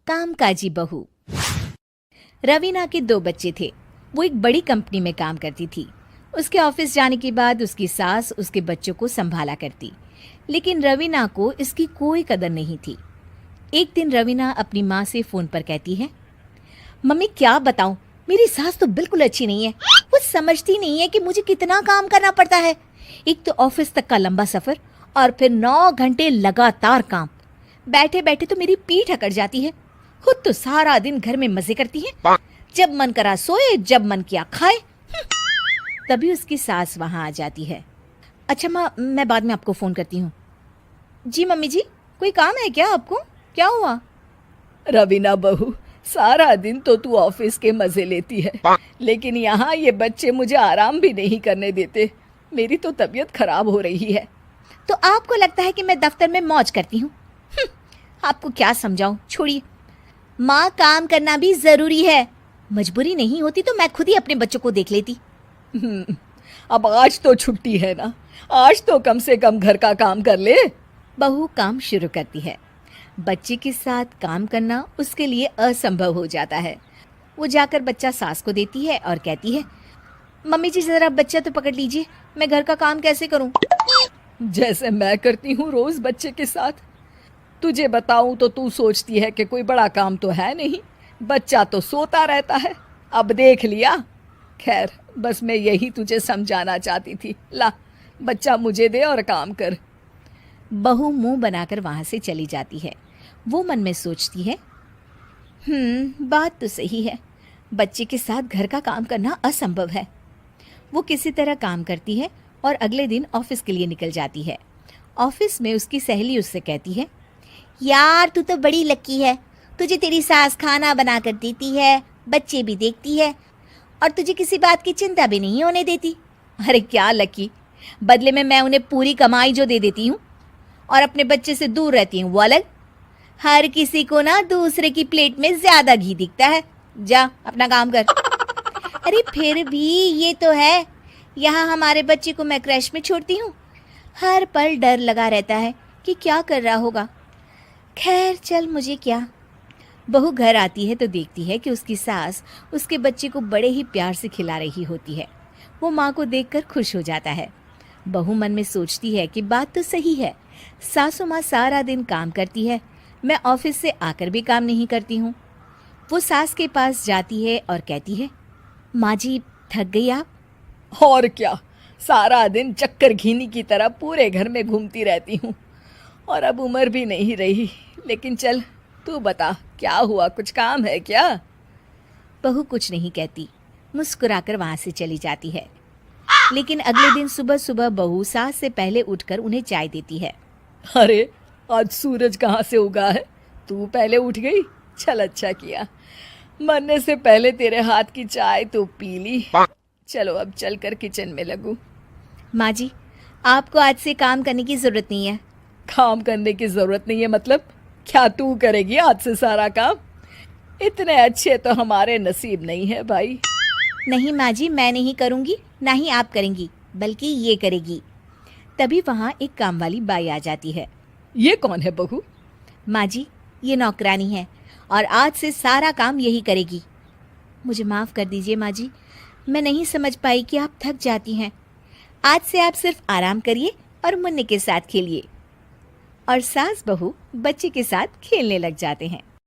कामकाजी बहू। रवीना के 2 बच्चे थे। वो एक बड़ी कंपनी में काम करती थी। उसके ऑफिस जाने के बाद उसकी सास उसके बच्चों को संभाला करती, लेकिन रवीना को इसकी कोई कदर नहीं थी। एक दिन रवीना अपनी माँ से फोन पर कहती है, मम्मी क्या बताऊं, मेरी सास तो बिल्कुल अच्छी नहीं है। वो समझती नहीं है कि मुझे कितना काम करना पड़ता है। एक तो ऑफिस तक का लंबा सफर और फिर 9 घंटे लगातार काम। बैठे बैठे तो मेरी पीठ अकड़ जाती है। खुद तो सारा दिन घर में मजे करती है, जब मन करा सोए, जब मन किया खाए। तभी उसकी सास वहां आ जाती है। अच्छा माँ, मैं बाद में आपको फोन करती हूँ। जी मम्मी जी, कोई काम है क्या आपको? क्या हुआ? रवीना बहू, सारा दिन तो तू ऑफिस के मजे लेती है, लेकिन यहाँ ये बच्चे मुझे आराम भी नहीं करने देते। मेरी तो तबीयत खराब हो रही है। तो आपको लगता है कि मैं दफ्तर में मौज करती हूँ? आपको क्या समझाऊं, छोड़िए। माँ, काम करना भी जरूरी है। मजबूरी नहीं होती तो मैं खुद ही अपने बच्चों को देख लेती। अब आज तो छुट्टी है ना, आज तो कम से कम घर का काम कर ले। बहू काम शुरू करती है। बच्चे के साथ काम करना उसके लिए असंभव हो जाता है। वो जाकर बच्चा सास को देती है और कहती है, मम्मी जी जरा बच्चा तो पकड़ लीजिए, मैं घर का काम कैसे करूं? जैसे मैं करती हूँ रोज बच्चे के साथ। तुझे बताऊं तो तू सोचती है कि कोई बड़ा काम तो है नहीं, बच्चा तो सोता रहता है। अब देख लिया। खैर, बस मैं यही तुझे समझाना चाहती थी। ला, बच्चा मुझे दे और काम कर। बहू मुंह बनाकर वहां से चली जाती है। वो मन में सोचती है, बात तो सही है, बच्चे के साथ घर का काम करना असंभव है। वो किसी तरह काम करती है और अगले दिन ऑफिस के लिए निकल जाती है। ऑफिस में उसकी सहेली उससे कहती है, यार तू तो बड़ी लकी है, तुझे तेरी सास खाना बना कर देती है, बच्चे भी देखती है और तुझे किसी बात की चिंता भी नहीं होने देती। अरे क्या लकी, बदले में मैं उन्हें पूरी कमाई जो दे देती हूँ और अपने बच्चे से दूर रहती हूँ वो अलग। हर किसी को ना दूसरे की प्लेट में ज्यादा घी दिखता है। जा अपना काम कर। अरे फिर भी ये तो है, यहाँ हमारे बच्चे को मैं क्रैश में छोड़ती हूँ, हर पल डर लगा रहता है कि क्या कर रहा होगा। खैर चल, मुझे क्या। बहू घर आती है तो देखती है कि उसकी सास उसके बच्चे को बड़े ही प्यार से खिला रही होती है। वो माँ को देखकर खुश हो जाता है। बहू मन में सोचती है कि बात तो सही है, सासू माँ सारा दिन काम करती है, मैं ऑफिस से आकर भी काम नहीं करती हूँ। वो सास के पास जाती है और कहती है, माँ जी थक गई आप? और क्या, सारा दिन चक्कर घीनी की तरह पूरे घर में घूमती रहती हूँ और अब उम्र भी नहीं रही। लेकिन चल तू बता, क्या हुआ, कुछ काम है क्या? बहू कुछ नहीं कहती, मुस्कुराकर वहां से चली जाती है। लेकिन अगले दिन सुबह सुबह बहू सास से पहले उठकर उन्हें चाय देती है। अरे आज सूरज कहाँ से उगा है, तू पहले उठ गई। चल अच्छा किया, मरने से पहले तेरे हाथ की चाय तो पी ली। चलो अब चलकर किचन में लगूं। माँ जी, आपको आज से काम करने की जरूरत नहीं है। काम करने की जरूरत नहीं है मतलब? क्या तू करेगी आज से सारा काम? इतने अच्छे तो हमारे नसीब नहीं है भाई। नहीं माँ जी, मैं नहीं करूँगी, ना ही आप करेंगी, बल्कि ये करेगी। तभी वहाँ एक काम वाली बाई आ जाती है। ये कौन है बहू? माँ जी, ये नौकरानी है और आज से सारा काम यही करेगी। मुझे माफ़ कर दीजिए माँ जी, मैं नहीं समझ पाई कि आप थक जाती हैं। आज से आप सिर्फ आराम करिए और मुन्ने के साथ खेलिए। और सास बहू बच्चे के साथ खेलने लग जाते हैं।